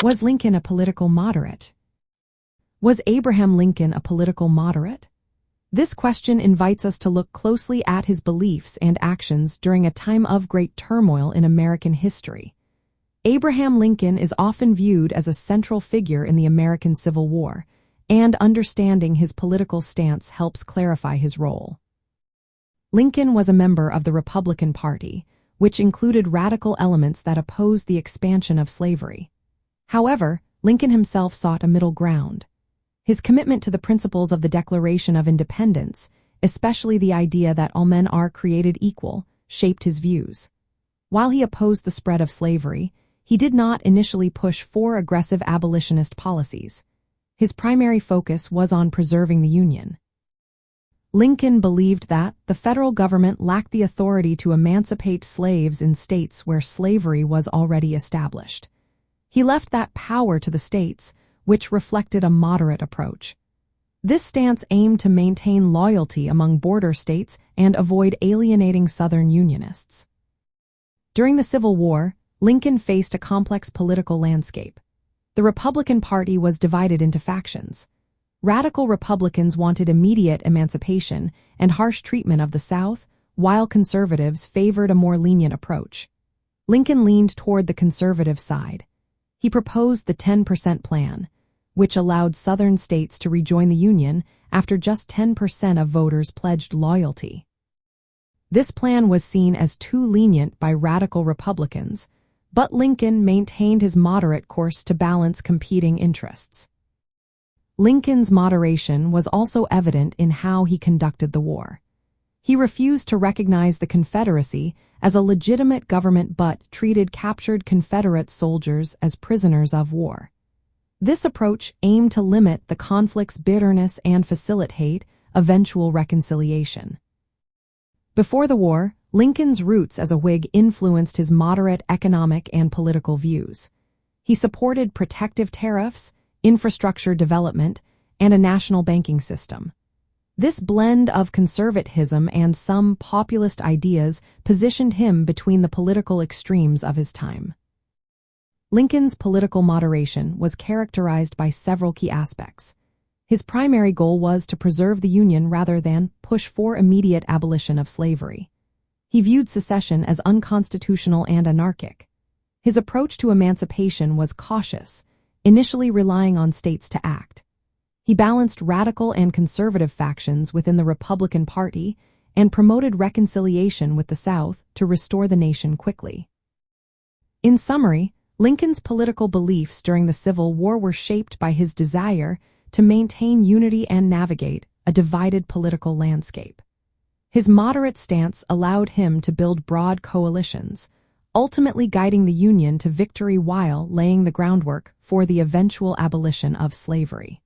Was Lincoln a political moderate? Was Abraham Lincoln a political moderate? This question invites us to look closely at his beliefs and actions during a time of great turmoil in American history. Abraham Lincoln is often viewed as a central figure in the American Civil War, and understanding his political stance helps clarify his role. Lincoln was a member of the Republican Party, which included radical elements that opposed the expansion of slavery. However, Lincoln himself sought a middle ground. His commitment to the principles of the Declaration of Independence, especially the idea that all men are created equal, shaped his views. While he opposed the spread of slavery, he did not initially push for aggressive abolitionist policies. His primary focus was on preserving the Union. Lincoln believed that the federal government lacked the authority to emancipate slaves in states where slavery was already established. He left that power to the states, which reflected a moderate approach. This stance aimed to maintain loyalty among border states and avoid alienating Southern Unionists. During the Civil War, Lincoln faced a complex political landscape. The Republican Party was divided into factions. Radical Republicans wanted immediate emancipation and harsh treatment of the South, while conservatives favored a more lenient approach. Lincoln leaned toward the conservative side. He proposed the 10% plan, which allowed Southern states to rejoin the Union after just 10% of voters pledged loyalty. This plan was seen as too lenient by radical Republicans, but Lincoln maintained his moderate course to balance competing interests. Lincoln's moderation was also evident in how he conducted the war. He refused to recognize the Confederacy as a legitimate government but treated captured Confederate soldiers as prisoners of war. This approach aimed to limit the conflict's bitterness and facilitate eventual reconciliation. Before the war, Lincoln's roots as a Whig influenced his moderate economic and political views. He supported protective tariffs, infrastructure development, and a national banking system. This blend of conservatism and some populist ideas positioned him between the political extremes of his time. Lincoln's political moderation was characterized by several key aspects. His primary goal was to preserve the Union rather than push for immediate abolition of slavery. He viewed secession as unconstitutional and anarchic. His approach to emancipation was cautious, initially relying on states to act. He balanced radical and conservative factions within the Republican Party and promoted reconciliation with the South to restore the nation quickly. In summary, Lincoln's political beliefs during the Civil War were shaped by his desire to maintain unity and navigate a divided political landscape. His moderate stance allowed him to build broad coalitions, ultimately guiding the Union to victory while laying the groundwork for the eventual abolition of slavery.